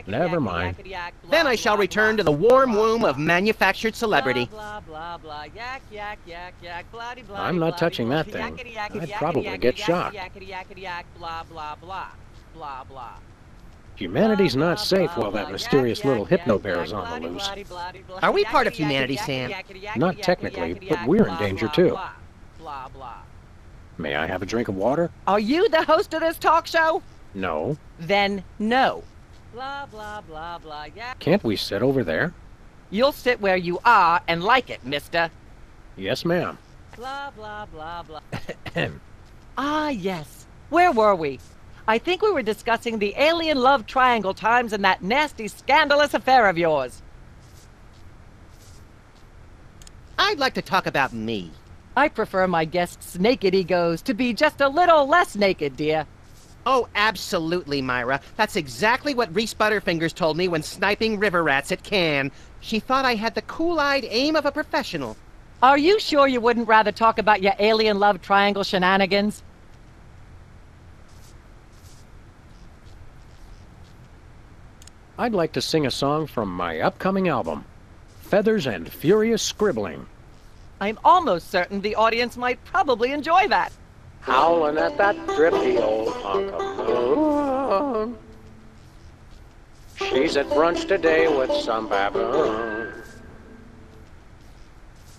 Never mind. Then I shall return to the warm womb of manufactured celebrity. I'm not touching that thing. I'd probably get shocked. Humanity's not safe while that mysterious little hypno bear is on the loose. Are we part of humanity, Sam? Not technically, but we're in danger too. May I have a drink of water? Are you the host of this talk show? No. Then no. Can't we sit over there? You'll sit where you are and like it, mister. Yes, ma'am. Ah, yes. Where were we? I think we were discussing the alien love triangle times and that nasty, scandalous affair of yours. I'd like to talk about me. I prefer my guests' naked egos to be just a little less naked, dear. Oh, absolutely, Myra. That's exactly what Reese Butterfingers told me when sniping river rats at Cannes. She thought I had the cool-eyed aim of a professional. Are you sure you wouldn't rather talk about your alien love triangle shenanigans? I'd like to sing a song from my upcoming album, Feathers and Furious Scribbling. I'm almost certain the audience might probably enjoy that. Howling at that drippy old hunk of moon. She's at brunch today with some baboon.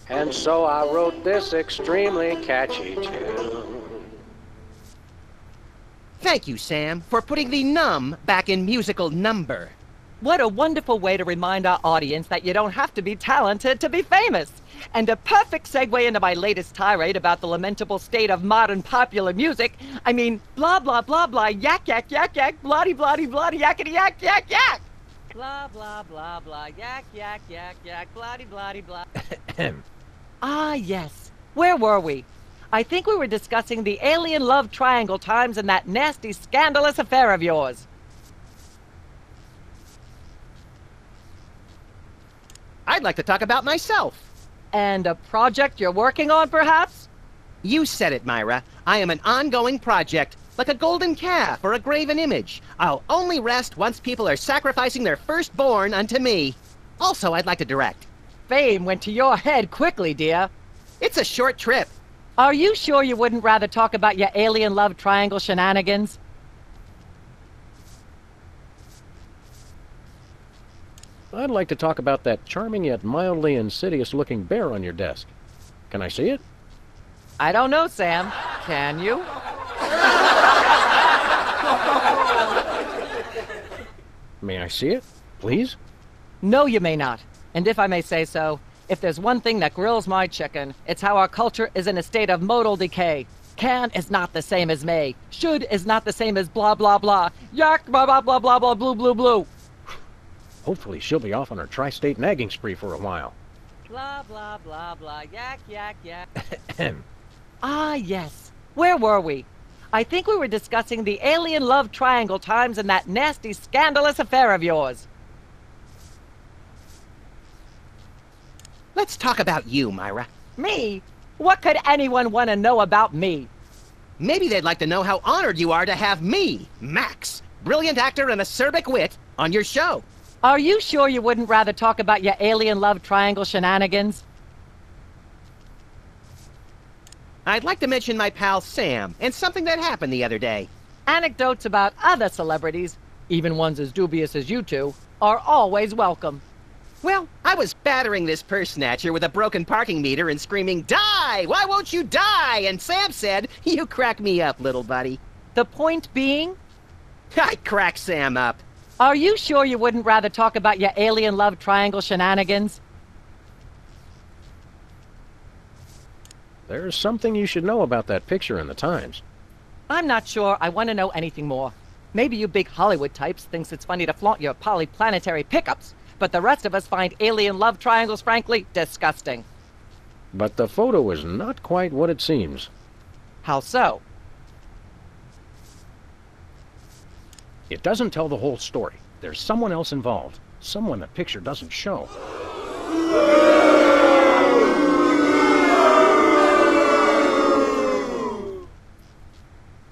And so I wrote this extremely catchy tune. Thank you, Sam, for putting the num back in musical number. What a wonderful way to remind our audience that you don't have to be talented to be famous. And a perfect segue into my latest tirade about the lamentable state of modern popular music. I mean, blah, blah, blah, blah, yak, yak, yak, yak, bloody, bloody, bloody, yakety, yak, yak, yak. Blah, blah, blah, blah, yak, yak, yak, yak, bloody, bloody, blah. Ah, yes. Where were we? I think we were discussing the alien love triangle times and that nasty, scandalous affair of yours. I'd like to talk about myself. And a project you're working on, perhaps? You said it, Myra. I am an ongoing project, like a golden calf or a graven image. I'll only rest once people are sacrificing their firstborn unto me. Also, I'd like to direct. Fame went to your head quickly, dear. It's a short trip. Are you sure you wouldn't rather talk about your alien love triangle shenanigans? I'd like to talk about that charming yet mildly insidious-looking bear on your desk. Can I see it? I don't know, Sam. Can you? May I see it, please? No, you may not. And if I may say so, if there's one thing that grills my chicken, it's how our culture is in a state of modal decay. Can is not the same as may. Should is not the same as blah, blah, blah. Yak, blah, blah, blah, blah, blah, blue, blue, blue. Hopefully she'll be off on her tri-state nagging spree for a while. Blah, blah, blah, blah, yak, yak, yak. Ah, yes. Where were we? I think we were discussing the alien love triangle times and that nasty, scandalous affair of yours. Let's talk about you, Myra. Me? What could anyone want to know about me? Maybe they'd like to know how honored you are to have me, Max, brilliant actor and acerbic wit, on your show. Are you sure you wouldn't rather talk about your alien love triangle shenanigans? I'd like to mention my pal Sam and something that happened the other day. Anecdotes about other celebrities, even ones as dubious as you two, are always welcome. Well, I was battering this purse snatcher with a broken parking meter and screaming, "Die! Why won't you die?" And Sam said, "You crack me up, little buddy." The point being? I crack Sam up. Are you sure you wouldn't rather talk about your alien love triangle shenanigans? There's something you should know about that picture in the Times. I'm not sure I want to know anything more. Maybe you big Hollywood types thinks it's funny to flaunt your polyplanetary pickups, but the rest of us find alien love triangles, frankly, disgusting. But the photo is not quite what it seems. How so? It doesn't tell the whole story. There's someone else involved. Someone the picture doesn't show.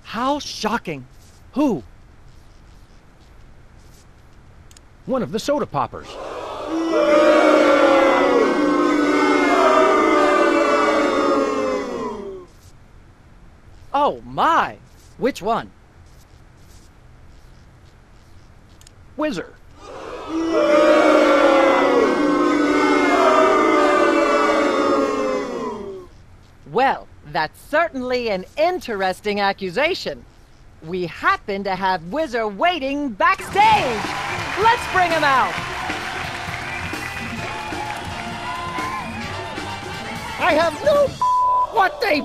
How shocking. Who? One of the soda poppers. Oh, my! Which one? Whizzer. Well, that's certainly an interesting accusation. We happen to have Whizzer waiting backstage! Let's bring him out! I have no what they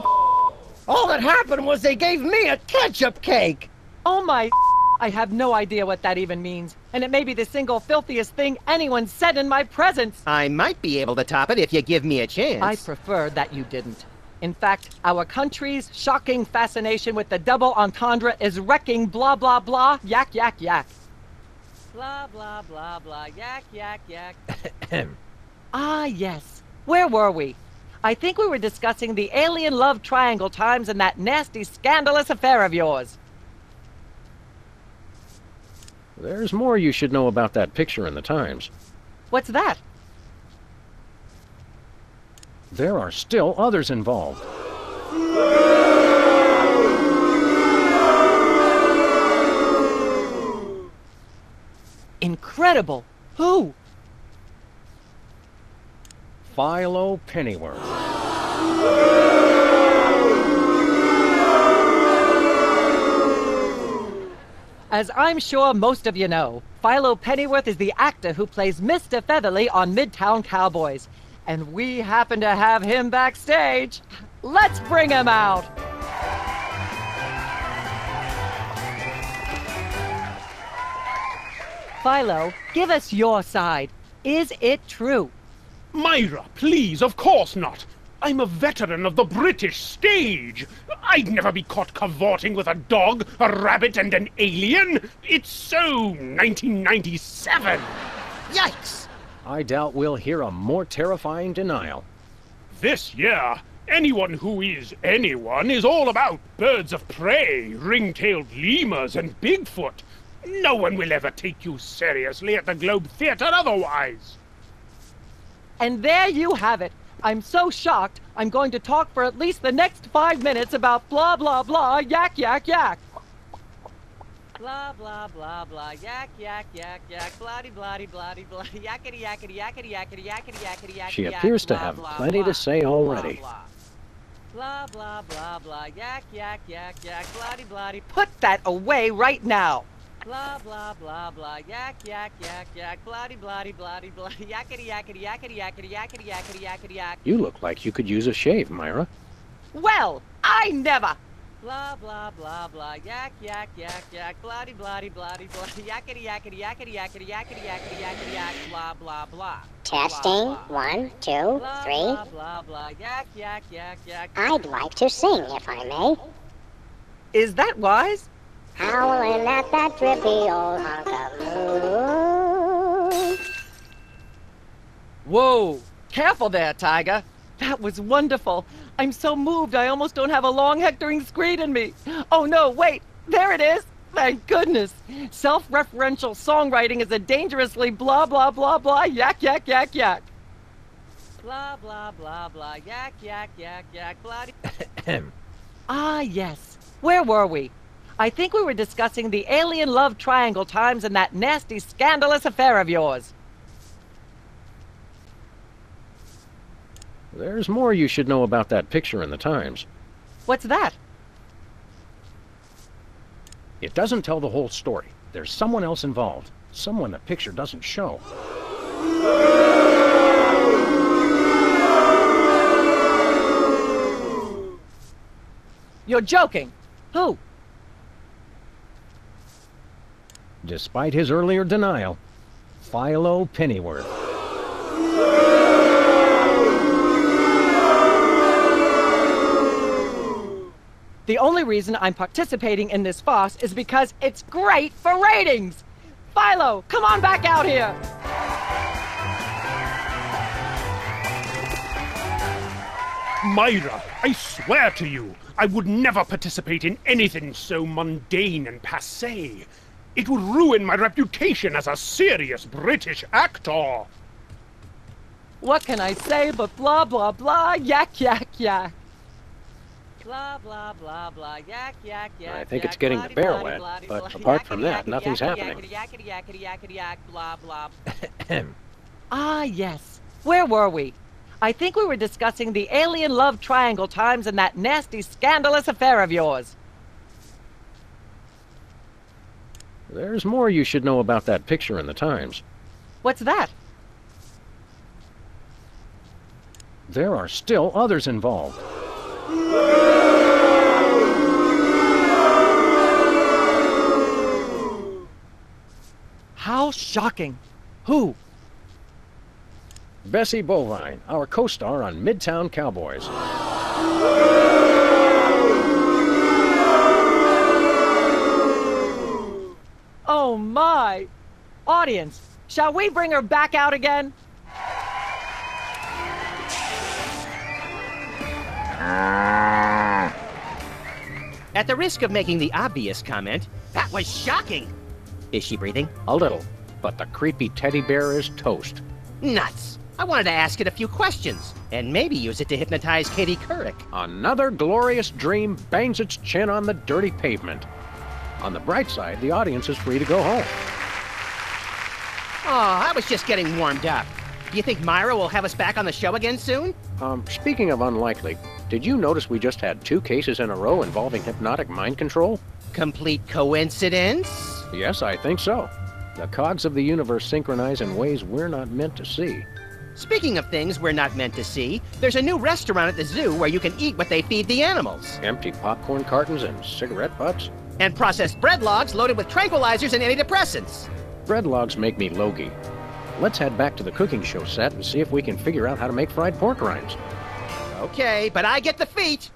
all that happened was they gave me a ketchup cake. Oh my I have no idea what that even means, and it may be the single filthiest thing anyone said in my presence. I might be able to top it if you give me a chance. I prefer that you didn't. In fact, our country's shocking fascination with the double entendre is wrecking blah blah blah, yak yak yak. Blah blah blah blah, yak yak yak. Ah yes, where were we? I think we were discussing the alien love triangle times and that nasty scandalous affair of yours. There's more you should know about that picture in the Times. What's that? There are still others involved. Incredible! Who? Philo Pennyworth. As I'm sure most of you know, Philo Pennyworth is the actor who plays Mr. Featherly on Midtown Cowboys. And we happen to have him backstage. Let's bring him out! Philo, give us your side. Is it true? Myra, please, of course not. I'm a veteran of the British stage. I'd never be caught cavorting with a dog, a rabbit, and an alien. It's so 1997. Yikes! I doubt we'll hear a more terrifying denial. This year, anyone who is anyone is all about birds of prey, ring-tailed lemurs, and Bigfoot. No one will ever take you seriously at the Globe Theatre otherwise. And there you have it. I'm so shocked, I'm going to talk for at least the next 5 minutes about blah blah blah, yak yak yak. Blah blah blah blah, yak yak yak yak, blahdy blahdy blahdy blahdy, yakety yakety yakety yakety yakety yakety yakety. She appears to have plenty to say already. Blah blah blah blah, yak yak yak yak, blahdy blahdy. Put that away right now. Blah blah blah blah, yak yak yak yak, blahdy blahdy blahdy blahdy, yakety yakety yakety yakety yakety yakety yakety yak. You look like you could use a shave, Myra. Well, I never. Blah blah blah blah, yak yak yak yak, blahdy blahdy blahdy blahdy, yakety yakety yakety yakety yakety yakety yakety yak, blah blah blah. Testing, 1, 2, 3. Blah blah blah, yak yak yak yak. I'd like to sing, if I may. Is that wise? Howling at that drippy old hunk of moon. Whoa! Careful there, Tiger. That was wonderful. I'm so moved I almost don't have a long hectoring screed in me. Oh no, wait! There it is! Thank goodness! Self-referential songwriting is a dangerously blah blah blah blah yak yak yak yak. Blah blah blah blah yak yak yak yak blah. Ah yes. Where were we? I think we were discussing the alien love triangle times and that nasty scandalous affair of yours. There's more you should know about that picture in the Times. What's that? It doesn't tell the whole story. There's someone else involved. Someone the picture doesn't show. You're joking. Who? Despite his earlier denial, Philo Pennyworth. The only reason I'm participating in this farce is because it's great for ratings! Philo, come on back out here! Myra, I swear to you, I would never participate in anything so mundane and passé. It would ruin my reputation as a serious British actor. What can I say but blah blah blah, yak yak yak. Blah blah blah blah, yak yak yak. I think it's yak, getting the bloody, bear bloody, wet, bloody, but bloody, apart from yakety, that, yakety, nothing's yakety, happening. Yakety yakety yakety yak, blah blah. Ah yes, where were we? I think we were discussing the alien love triangle times and that nasty scandalous affair of yours. There's more you should know about that picture in the Times. What's that? There are still others involved. How shocking. Who? Bessie Bovine, our co-star on Midtown Cowboys. Oh my! Audience, shall we bring her back out again? At the risk of making the obvious comment, that was shocking. Is she breathing? A little, but the creepy teddy bear is toast. Nuts. I wanted to ask it a few questions, and maybe use it to hypnotize Katie Couric. Another glorious dream bangs its chin on the dirty pavement. On the bright side, the audience is free to go home. Oh, I was just getting warmed up. Do you think Myra will have us back on the show again soon? Speaking of unlikely, did you notice we just had 2 cases in a row involving hypnotic mind control? Complete coincidence? Yes, I think so. The cogs of the universe synchronize in ways we're not meant to see. Speaking of things we're not meant to see, there's a new restaurant at the zoo where you can eat what they feed the animals. Empty popcorn cartons and cigarette butts? And processed bread logs loaded with tranquilizers and antidepressants. Bread logs make me logy. Let's head back to the cooking show set and see if we can figure out how to make fried pork rinds. Okay, but I get the feet.